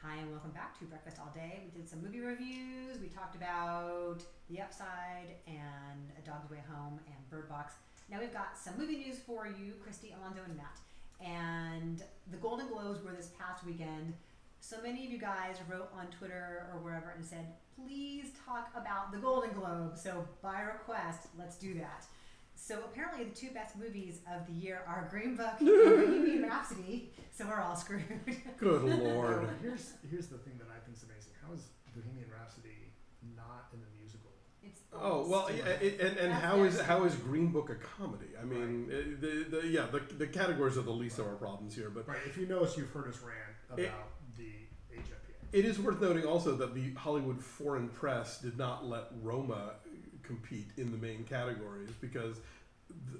Hi, and welcome back to Breakfast All Day. We did some movie reviews. We talked about The Upside and A Dog's Way Home and Bird Box. Now we've got some movie news for you, Christy, Alonzo, and Matt. And the Golden Globes were this past weekend. So many of you guys wrote on Twitter or wherever and said, please talk about the Golden Globes. So by request, let's do that. So apparently the two best movies of the year are Green Book and Bohemian Rhapsody. So we're all screwed. Good Lord. Here's the thing that I think is amazing. How is Bohemian Rhapsody not in the musical? It's and how is Green Book a comedy? I mean, the categories are the least of our problems here. But if you notice, you've heard us rant about the HFPA. It is worth noting also that the Hollywood Foreign Press did not let Roma compete in the main categories because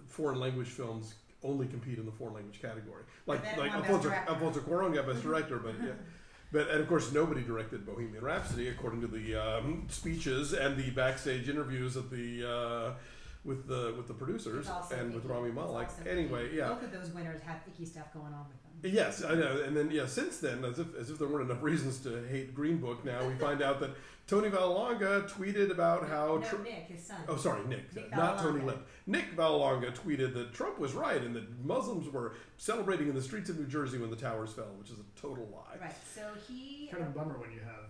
foreign language films only compete in the foreign language category. Like Alfonso Cuarón got Best Director, but yeah. And of course nobody directed Bohemian Rhapsody according to the speeches and the backstage interviews at the with the producers and with Rami Malek. Anyway, yeah. Both of those winners have icky stuff going on with them. Yes, I know. And then since then, as if there weren't enough reasons to hate Green Book, now we find out that Tony Vallelonga tweeted about how Nick, his son. Oh, sorry, Nick not Tony Lip. Nick Vallelonga tweeted that Trump was right and that Muslims were celebrating in the streets of New Jersey when the towers fell, which is a total lie. Right. So he kind of a bummer when you have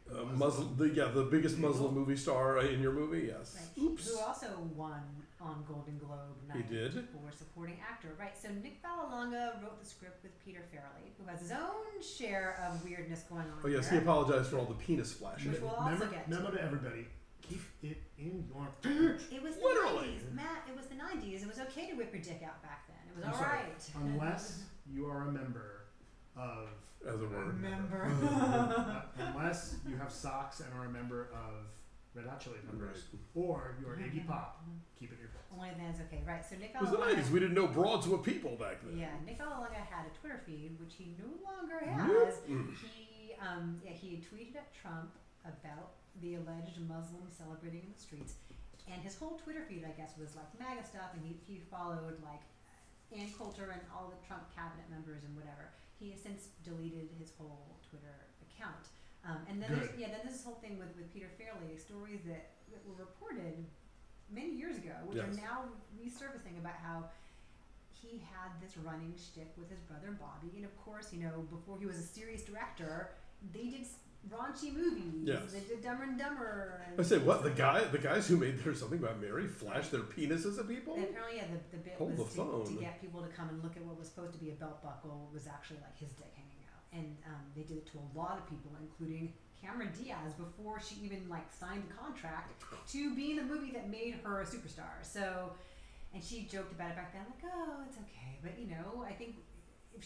a Muslim, the biggest Muslim movie star in your movie. Yes. Right. Oops. Who also won on Golden Globe night for supporting actor. Right. So Nick Vallelonga wrote the script with Peter Farrelly, who has his own share of weirdness going on. Oh yes, he apologized for all the penis flashing. Which we'll also get. Memo to everybody: keep it in your. It was the 90s, Matt. It was the 90s. It was okay to whip your dick out back then. It was all right. Unless you are a member of. As a word. Member. Unless you have socks and are a member of Red Hot Chili Peppers, or you're Iggy Pop, keep it in your pants. Only then it's okay, right? So Nick Vallelonga. It was the 90s. We didn't know broads were people back then. Yeah, Nick Vallelonga had a Twitter feed, which he no longer has. He tweeted at Trump about the alleged Muslims celebrating in the streets, and his whole Twitter feed, I guess, was like MAGA stuff, and he followed like Ann Coulter and all the Trump cabinet members and whatever. He has since deleted his whole Twitter account. And then there's this whole thing with Peter Farrelly, stories that were reported many years ago, which are now resurfacing about how he had this running shtick with his brother Bobby. And of course, before he was a serious director, they did raunchy movies. Yes. They did Dumber and Dumber. And I said, what? The guys who made There's Something About Mary flashed their penises at people? And apparently, the bit was to get people to come and look at what was supposed to be a belt buckle was actually like his dick hanging out. And they did it to a lot of people, including Cameron Diaz, before she even signed the contract to be in the movie that made her a superstar. So, and she joked about it back then, like, oh, it's okay. But I think if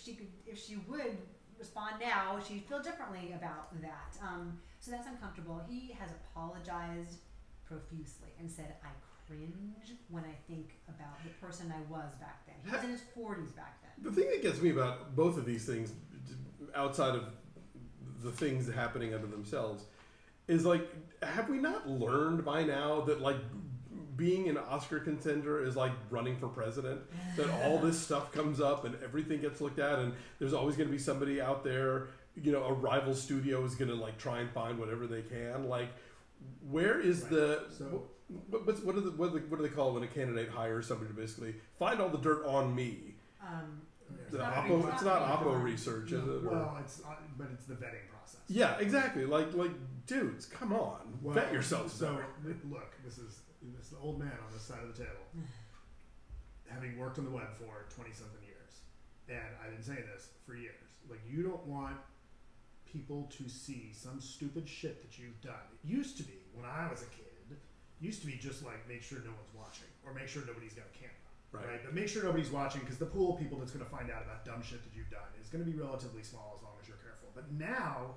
she would respond now, she'd feel differently about that. So that's uncomfortable. He has apologized profusely and said, I cringe when I think about the person I was back then. He was in his 40s back then. The thing that gets me about both of these things, outside of the things happening under themselves, is have we not learned by now that being an Oscar contender is like running for president? That all this stuff comes up and everything gets looked at, and there's always going to be somebody out there, a rival studio is going to try and find whatever they can. Where is what do they call it when a candidate hires somebody to basically find all the dirt on me? It's not Oppo research, is it? Well, but it's the vetting process. Yeah, exactly. Dudes, come on, vet yourselves. So look, this is the old man on this side of the table, having worked on the web for 20-something years, and I've been saying this for years. You don't want people to see some stupid shit that you've done. It used to be when I was a kid. Used to be just make sure no one's watching, or make sure nobody's got a camera. Right. But make sure nobody's watching, because the pool of people that's going to find out about dumb shit that you've done is going to be relatively small as long as you're careful. But now,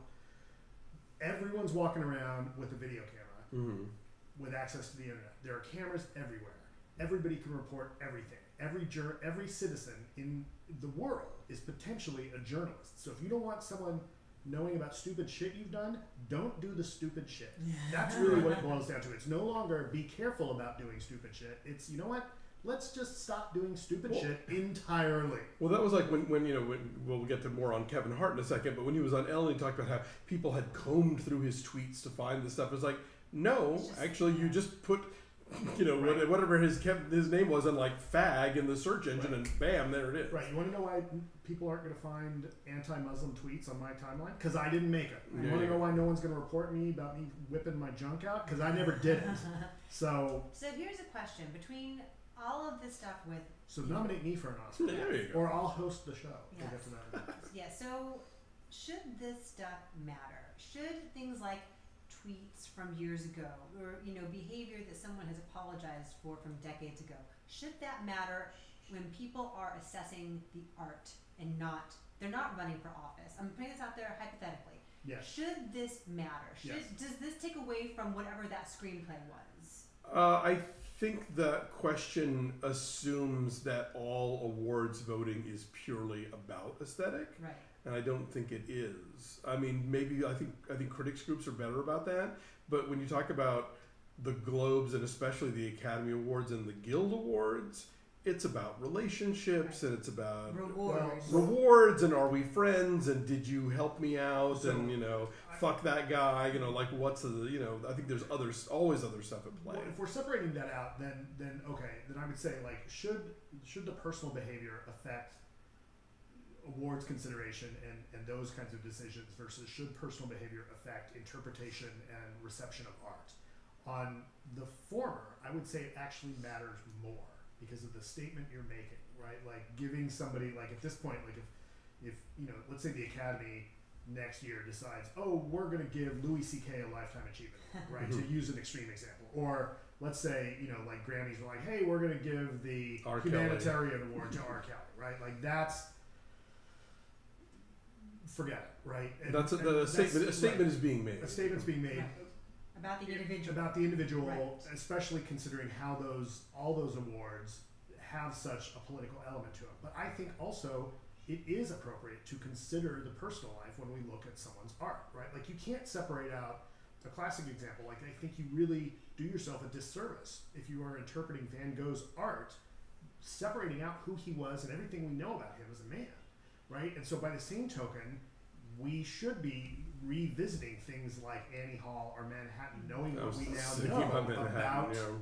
everyone's walking around with a video camera with access to the internet. There are cameras everywhere. Everybody can report everything. Every citizen in the world is potentially a journalist. So if you don't want someone knowing about stupid shit you've done, don't do the stupid shit. That's really what it boils down to. It's no longer be careful about doing stupid shit. It's, you know what? let's just stop doing stupid shit entirely. Well, that was like when we'll get to more on Kevin Hart in a second, but when he was on Ellen, he talked about how people had combed through his tweets to find this stuff. It was like, no, actually, you just put, whatever his name was on like fag in the search engine, and bam, there it is. Right. You want to know why people aren't going to find anti-Muslim tweets on my timeline? Because I didn't make it. You want to know why no one's going to report me about me whipping my junk out? Because I never did it. So here's a question. Between all of this stuff with... So nominate me for an Oscar. There you go. Or I'll host the show. Yes. We'll get to that. Yeah, so should this stuff matter? Should things like tweets from years ago or, behavior that someone has apologized for from decades ago, should that matter when people are assessing the art and they're not running for office? I'm putting this out there hypothetically. Yes. Should this matter? Yes. Does this take away from whatever that screenplay was? I think that question assumes that all awards voting is purely about aesthetic. Right. And I don't think it is. I mean, maybe I think critics groups are better about that. But when you talk about the Globes and especially the Academy Awards and the Guild Awards, it's about relationships and it's about rewards and are we friends and did you help me out and fuck that guy, like what's the I think there's always other stuff at play. Well, if we're separating that out, then okay, then I would say like should the personal behavior affect awards consideration and those kinds of decisions versus should personal behavior affect interpretation and reception of art? On the former, I would say it actually matters more because of the statement you're making, right? Like giving somebody, like at this point, like if let's say the Academy next year decides, oh, we're going to give Louis C.K. a Lifetime Achievement Award, right? To use an extreme example. Or let's say, like Grammys were like, hey, we're going to give the humanitarian award to R. Kelly, right? Like forget it, right? A statement is being made. A statement's being made. Right. About the individual, right. Especially considering how all those awards have such a political element to them. But I think also it is appropriate to consider the personal life when we look at someone's art, right? Like you can't separate out a classic example. Like I think you really do yourself a disservice if you are interpreting Van Gogh's art, separating out who he was and everything we know about him as a man, right? And so by the same token, we should be revisiting things like Annie Hall or Manhattan, knowing what we now know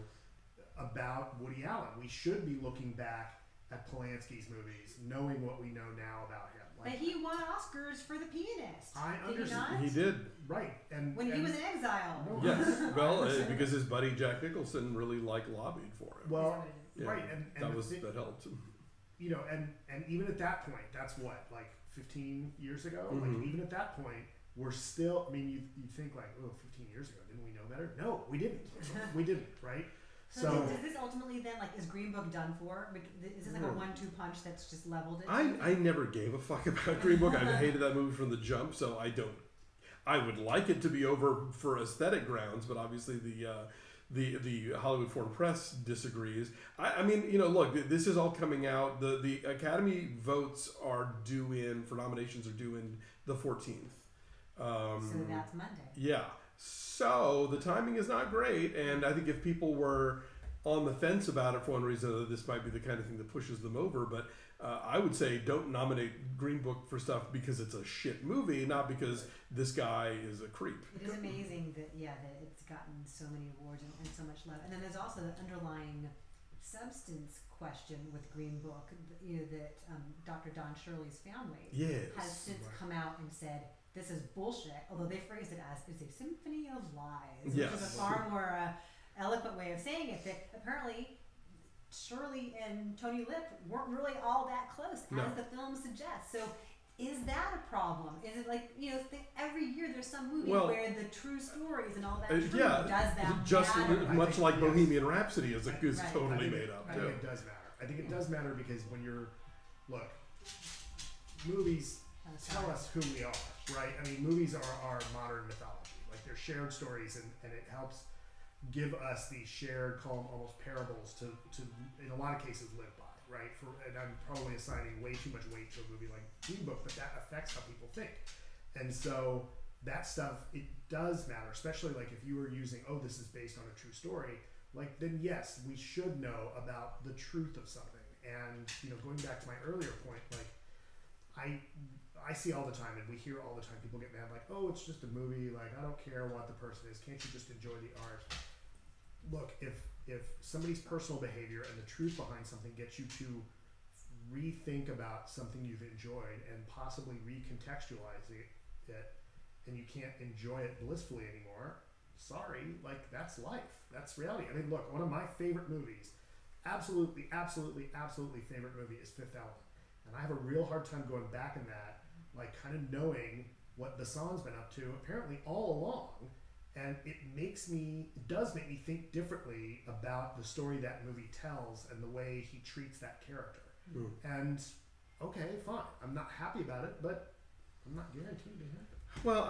about Woody Allen. We should be looking back at Polanski's movies, knowing what we know now about him. Like, but he won Oscars for The Pianist. I understand. He did. Right. And when he was in exile. No, yes. Well, because his buddy Jack Nicholson really lobbied for him. Well, yeah, right. And that helped. And even at that point, that's what, like 15 years ago? Mm-hmm. Like even at that point, we're still, I mean, you'd think like, 15 years ago, didn't we know better? No, we didn't. We didn't, right? So does this ultimately then, like, is Green Book done for? Is this like a 1-2 punch that's just leveled it? I never gave a fuck about Green Book. I hated that movie from the jump, so I would like it to be over for aesthetic grounds, but obviously the Hollywood Foreign Press disagrees. I mean, look, this is all coming out. The Academy votes are due in, for nominations are due in the 14th. So that's Monday. Yeah. So the timing is not great, and I think if people were on the fence about it for one reason, this might be the kind of thing that pushes them over. But I would say don't nominate Green Book for stuff because it's a shit movie, not because this guy is a creep. It is amazing that it's gotten so many awards and so much love. And then there's also the underlying substance question with Green Book, that Dr. Don Shirley's family has since come out and said, this is bullshit, although they phrased it as it's a symphony of lies, which is a far more eloquent way of saying it, that apparently Shirley and Tony Lip weren't really all that close, as the film suggests. So is that a problem? Is it like, every year there's some movie where the true stories and all that does that just matter? much like Bohemian Rhapsody is totally made up. I think it does matter. I think it does matter because when movies tell us who we are, right? I mean, movies are our modern mythology. Like, they're shared stories, and it helps give us these shared, call them almost parables to in a lot of cases, live by, right? And I'm probably assigning way too much weight to a movie like Green Book, but that affects how people think. And so that stuff, it does matter, especially like if you were using, this is based on a true story. like then yes, we should know about the truth of something. And going back to my earlier point, like I see all the time, and we hear all the time, people get mad like, oh, it's just a movie, like I don't care what the person is, can't you just enjoy the art? Look, if somebody's personal behavior and the truth behind something gets you to rethink about something you've enjoyed and possibly recontextualize it, and you can't enjoy it blissfully anymore, sorry, like that's life, that's reality. I mean, look, one of my favorite movies, absolutely favorite movie is Fifth Element, and I have a real hard time going back in that, like kind of knowing what Bassan's been up to apparently all along, and it does make me think differently about the story that movie tells and the way he treats that character. And okay, fine, I'm not happy about it, but I'm not guaranteed to hear it. Well,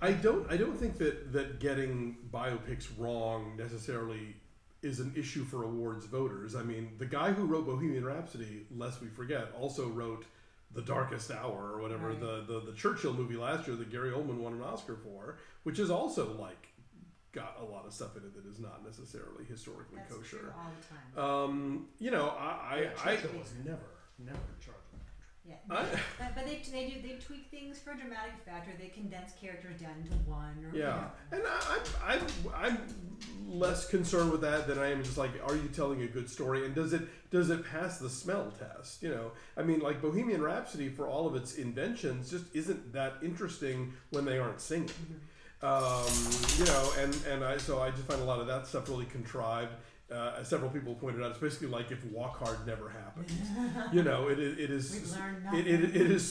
I don't think that getting biopics wrong necessarily is an issue for awards voters. I mean, the guy who wrote Bohemian Rhapsody, lest we forget, also wrote The Darkest Hour or whatever, right. the Churchill movie last year that Gary Oldman won an Oscar for, which is also like got a lot of stuff in it that is not necessarily historically That's kosher. True all the time. Churchill was never in charge. Yeah, but they tweak things for dramatic factor. They condense characters down into one. And I'm less concerned with that than I am just like, are you telling a good story, and does it pass the smell test? I mean, like Bohemian Rhapsody, for all of its inventions, just isn't that interesting when they aren't singing. So I just find a lot of that stuff really contrived. As several people pointed out, it's basically like if Walk Hard never happened. It is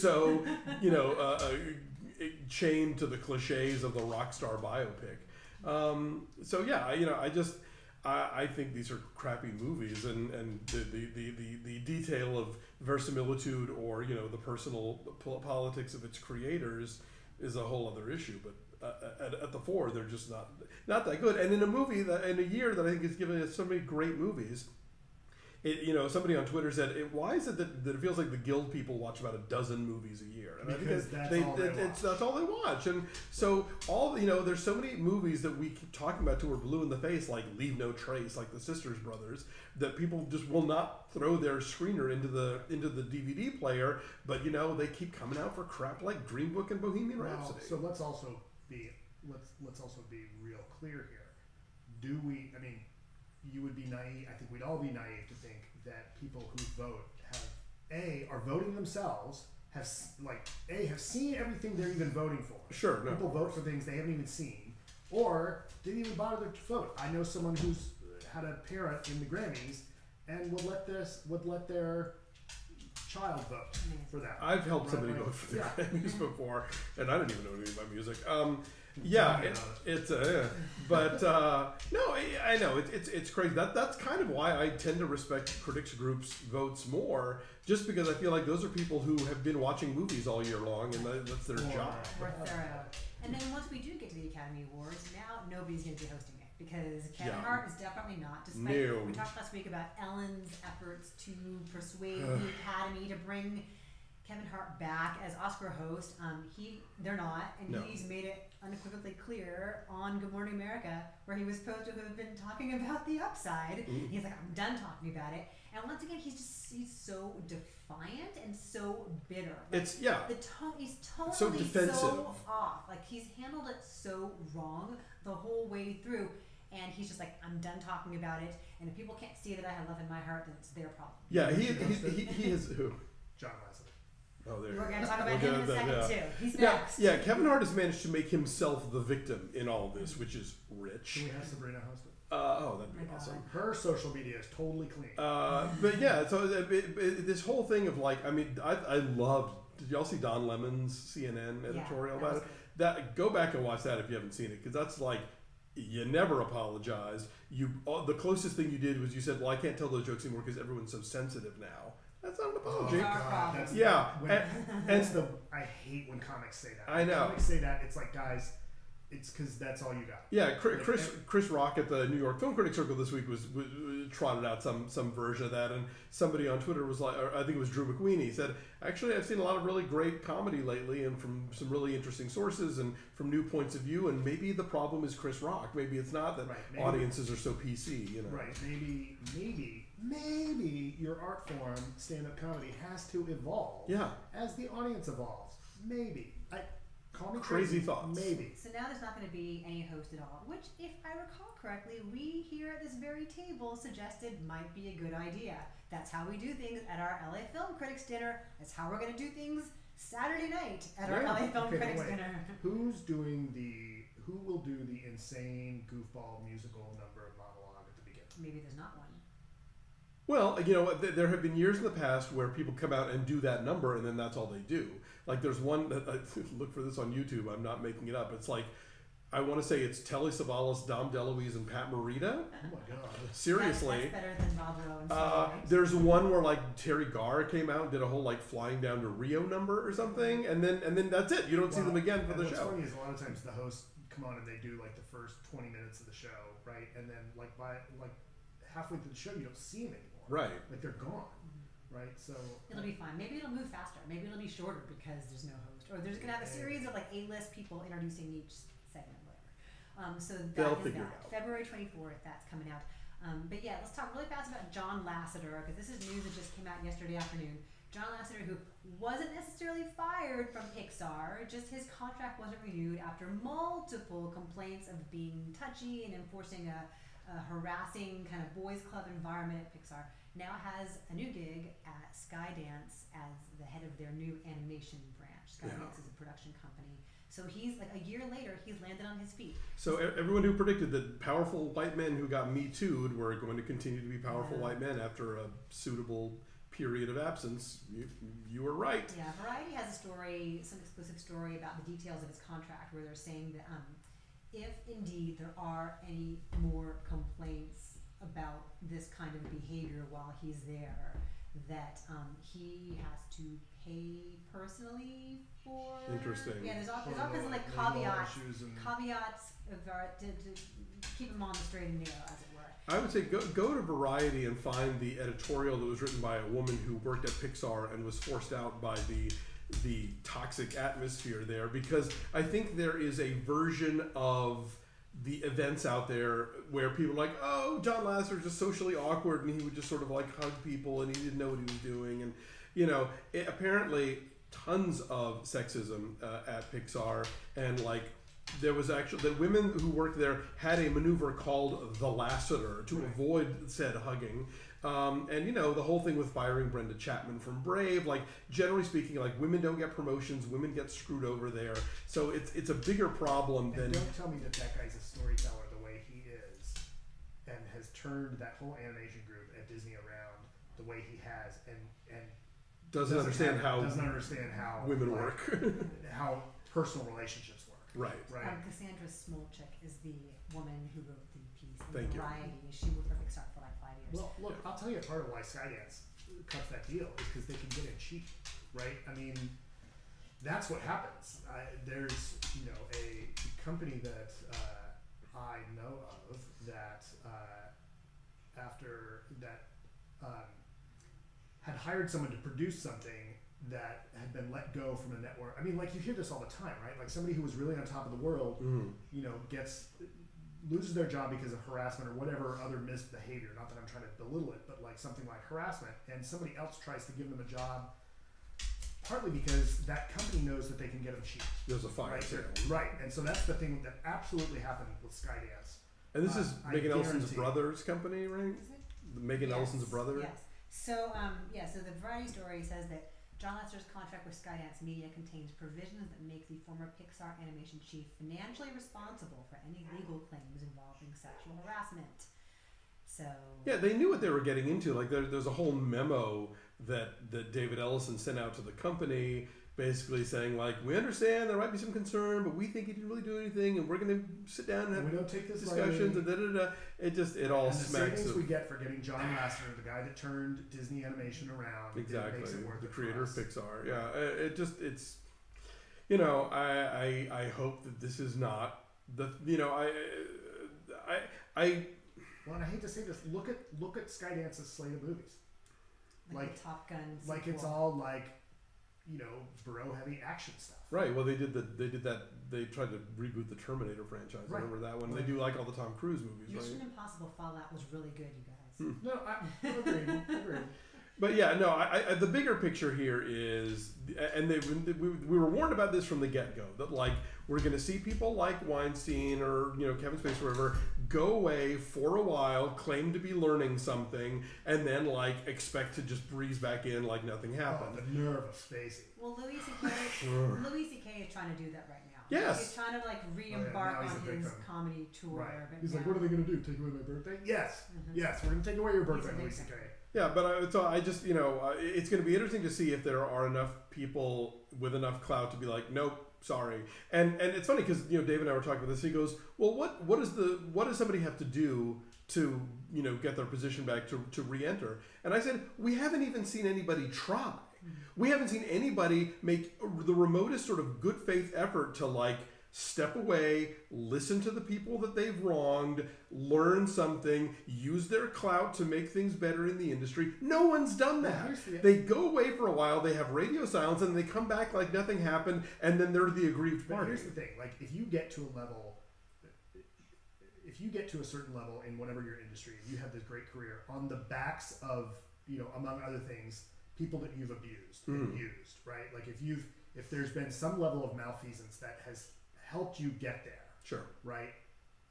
so chained to the cliches of the rock star biopic. I think these are crappy movies, and the detail of verisimilitude or the personal politics of its creators is a whole other issue. But at the fore, they're just not that good. And in a year that I think has given us so many great movies, somebody on Twitter said, why is it that it feels like the Guild people watch about a dozen movies a year? And because I think that's all they watch. And so there's so many movies that we keep talking about till we're blue in the face, like Leave No Trace, like the Sisters Brothers, that people just will not throw their screener into the DVD player. But they keep coming out for crap like Green Book and Bohemian Rhapsody. So let's also be real clear here. You would be naive. I think we'd all be naive to think that people who vote are voting themselves, have seen everything they're even voting for. Sure, no. People vote for things they haven't even seen, or didn't even bother to vote. I know someone who's had a parent in the Grammys and would let their child vote for that. I've helped somebody vote for the Grammys before, and I didn't even know anything about music. I know it's crazy. That's kind of why I tend to respect critics groups' votes more, just because I feel like those are people who have been watching movies all year long, and that's their job. We're thorough. And then once we do get to the Academy Awards, now nobody's going to be hosting it because Kevin Hart is definitely not. Despite we talked last week about Ellen's efforts to persuade the Academy to bring Kevin Hart back as Oscar host. They're not, and he's made it unequivocally clear on Good Morning America, where he was supposed to have been talking about the upside. He's like, I'm done talking about it. And once again, he's so defiant and so bitter. Like, he's totally so defensive, so off. Like he's handled it so wrong the whole way through. And he's just like, I'm done talking about it. And if people can't see that I have love in my heart, then it's their problem. Yeah, he is who? John Lasseter. Oh, there. We're going to talk about him in a second too. He's next. Yeah, Kevin Hart has managed to make himself the victim in all this, which is rich. Can we have Sabrina host it? That'd be awesome. Her social media is totally clean. But yeah, so this whole thing of like, I loved. Did y'all see Don Lemon's CNN editorial about it? Go back and watch that if you haven't seen it, because that's like, you never apologize. The closest thing you did was you said, well, I can't tell those jokes anymore because everyone's so sensitive now. That's not an apology. I hate when comics say that. I know. When comics say that, it's like, guys, it's because that's all you got. Yeah, Chris Rock at the New York Film Critics Circle this week was trotted out some version of that, and somebody on Twitter was like, or I think it was Drew McWeeny, said, actually, I've seen a lot of really great comedy lately, and from some really interesting sources, and from new points of view, and maybe the problem is Chris Rock. Maybe it's not that audiences are so PC, you know. Right. Maybe your art form, stand-up comedy, has to evolve as the audience evolves. Maybe. Call me crazy thoughts. Maybe. So now there's not going to be any host at all, which, if I recall correctly, we here at this very table suggested might be a good idea. That's how we do things at our LA Film Critics Dinner. That's how we're going to do things Saturday night at our LA Film Critics Dinner. Who will do the insane goofball musical number monologue at the beginning? Maybe there's not one. Well, you know, there have been years in the past where people come out and do that number, and then that's all they do. Like, there's one that look for this on YouTube. I'm not making it up. It's like, I want to say it's Telly Savalas, Dom DeLuise, and Pat Morita. Oh my god! Seriously, that's better than Rob Lowe and stuff, right? There's one where like Terry Garr came out and did a whole like flying down to Rio number or something, and then that's it. You don't see them again for the show. What's funny is a lot of times the hosts come on and they do like the first 20 minutes of the show, right? And then like by halfway through the show, you don't see them anymore. Right. Like they're gone. Right, so it'll be fine. Maybe it'll move faster. Maybe it'll be shorter because there's no host, or there's gonna have a series of like A-list people introducing each segment, whatever. So they'll that figure is it out. February 24th. That's coming out. But yeah, let's talk really fast about John Lasseter, because this is news that just came out yesterday afternoon. John Lasseter, who wasn't necessarily fired from Pixar, just his contract wasn't renewed after multiple complaints of being touchy and enforcing a harassing kind of boys club environment at Pixar. Now has a new gig at Skydance as the head of their new animation branch. Skydance is a production company. So he's like a year later, he's landed on his feet. So everyone who predicted that powerful white men who got Me Too'd were going to continue to be powerful white men after a suitable period of absence, you were right. Yeah, Variety has a story, some exclusive story about the details of his contract, where they're saying that if indeed there are any more complaints about this kind of behavior while he's there, that he has to pay personally for. Interesting. Yeah, there's all kinds of like caveats to keep him on the straight and narrow, as it were. I would say go to Variety and find the editorial that was written by a woman who worked at Pixar and was forced out by the toxic atmosphere there, because I think there is a version of the events out there where people are like, oh, John Lasseter's just socially awkward and he would just sort of like hug people and he didn't know what he was doing, and you know, apparently tons of sexism at Pixar, and like there was actually that women who worked there had a maneuver called the Lasseter to avoid said hugging. And you know, the whole thing with firing Brenda Chapman from Brave, like generally speaking, like women don't get promotions, women get screwed over there. So it's a bigger problem than. Don't tell me that guy's a storyteller the way he is, and has turned that whole animation group at Disney around the way he has, and doesn't understand how women work, how personal relationships work. Right. Cassandra Smolchik is the woman who wrote the piece in Thank you. Variety. She worked for Pixar for like 5 years. Well, look, I'll tell you part of why Skydance cuts that deal is because they can get it cheap, right? I mean, that's what happens. There's a company that I know of that after that had hired someone to produce something that had been let go from a network. I mean, like you hear this all the time, right? Like somebody who was really on top of the world, loses their job because of harassment or whatever other misbehavior. Not that I'm trying to belittle it, but like something like harassment, and somebody else tries to give them a job, partly because that company knows that they can get them cheap. There's a fire sale. Right, and so that's the thing that absolutely happened with Skydance. And this is Megan Ellison's brother's company, right? Is it? Megan Ellison's brother. Yes. So so the Variety story says that John Lasseter's contract with Skydance Media contains provisions that make the former Pixar animation chief financially responsible for any legal claims involving sexual harassment. So yeah, they knew what they were getting into. Like there's a whole memo that David Ellison sent out to the company, basically saying like, we understand there might be some concern, but we think he didn't really do anything, and we're going to sit down and have we don't take this discussions. And it all smacks. The savings we get for getting John Lasseter, the guy that turned Disney Animation around, exactly, makes it worth the it creator of Pixar. Yeah, it's I hope that this is not Well, and I hate to say this. Look at Skydance's slate of movies. Like the Top Gun sequel. Like it's all like, bro heavy action stuff. Right. Well, they did that. They tried to reboot the Terminator franchise. Right. Remember that one? Right. They do like all the Tom Cruise movies, Mission right? Impossible Fallout was really good, you guys. No, I agree. But yeah, no. I the bigger picture here is, and we were warned about this from the get go, that like we're going to see people like Weinstein or Kevin Spacey or whatever go away for a while, claim to be learning something, and then like expect to just breeze back in like nothing happened. Oh, the nerve of Spacey. Well, Louis C.K. is trying to do that right now. Yes. He's trying to like re-embark on his comedy tour. Right. But He's like, what are they going to do? Take away my birthday? Yes. Yes, we're going to take away your birthday, Louis C.K. Yeah, but I just it's going to be interesting to see if there are enough people with enough clout to be like, nope, sorry. And it's funny because Dave and I were talking about this. He goes, well, what does somebody have to do to get their position back to re-enter? And I said, we haven't even seen anybody try. We haven't seen anybody make the remotest sort of good faith effort to like step away, listen to the people that they've wronged, learn something, use their clout to make things better in the industry. No one's done that. They go away for a while, they have radio silence, and they come back like nothing happened, and then they're the aggrieved party. Here's the thing, like if you get to a certain level in whatever your industry, and you have this great career on the backs of, among other things, people that you've abused and used, right? Like if there's been some level of malfeasance that has helped you get there, sure, right?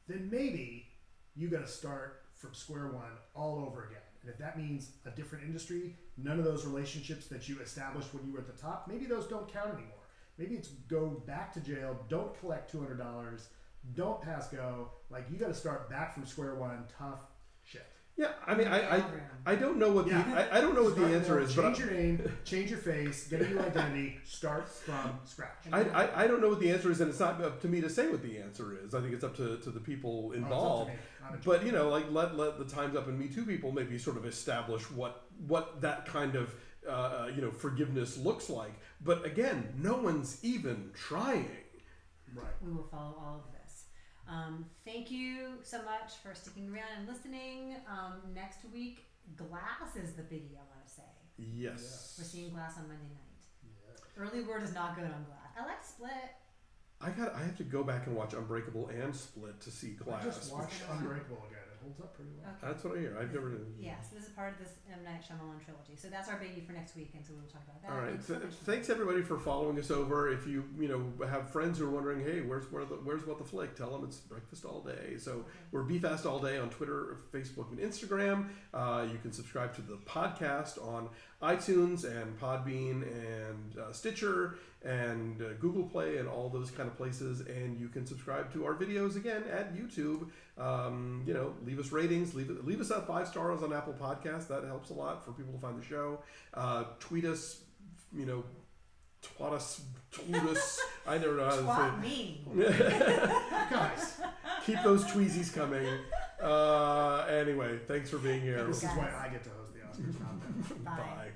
Then maybe you got to start from square one all over again. And if that means a different industry, none of those relationships that you established when you were at the top, maybe those don't count anymore. Maybe it's go back to jail, don't collect $200, don't pass go. Like you got to start back from square one, tough shit. Yeah, I mean, I don't know what I don't know what the answer is. Change your name, change your face, get a new identity, start from scratch. I don't know what the answer is, and it's not up to me to say what the answer is. I think it's up to the people involved. But like let the Time's Up and Me Too people maybe sort of establish what that kind of forgiveness looks like. But again, no one's even trying. Right. We will follow all of this. Thank you so much for sticking around and listening. Next week, Glass is the biggie, I want to say. Yes. We're seeing Glass on Monday night. Yeah. Early word is not good on Glass. I like Split. I have to go back and watch Unbreakable and Split to see Glass. I just watched Unbreakable again. It holds up pretty well. Okay. That's what I hear. I've never. Yes, this is part of this M. Night Shyamalan trilogy. So that's our biggie for next week, and so we'll talk about that. All right. Thanks everybody for following us over. If you have friends who are wondering, hey, where's What the Flick? Tell them it's breakfast all day. So we're BFast all day on Twitter, Facebook, and Instagram. You can subscribe to the podcast on iTunes and Podbean and Stitcher and Google Play and all those kind of places. And you can subscribe to our videos again at YouTube. Leave us ratings. Leave us at 5 stars on Apple Podcasts. That helps a lot for people to find the show. Tweet us. Twat us. Tweet us. I never know how to Twat me. Guys, keep those tweezies coming. Anyway, thanks for being here. this is why I get to host the Oscars. Not them. Bye. Bye.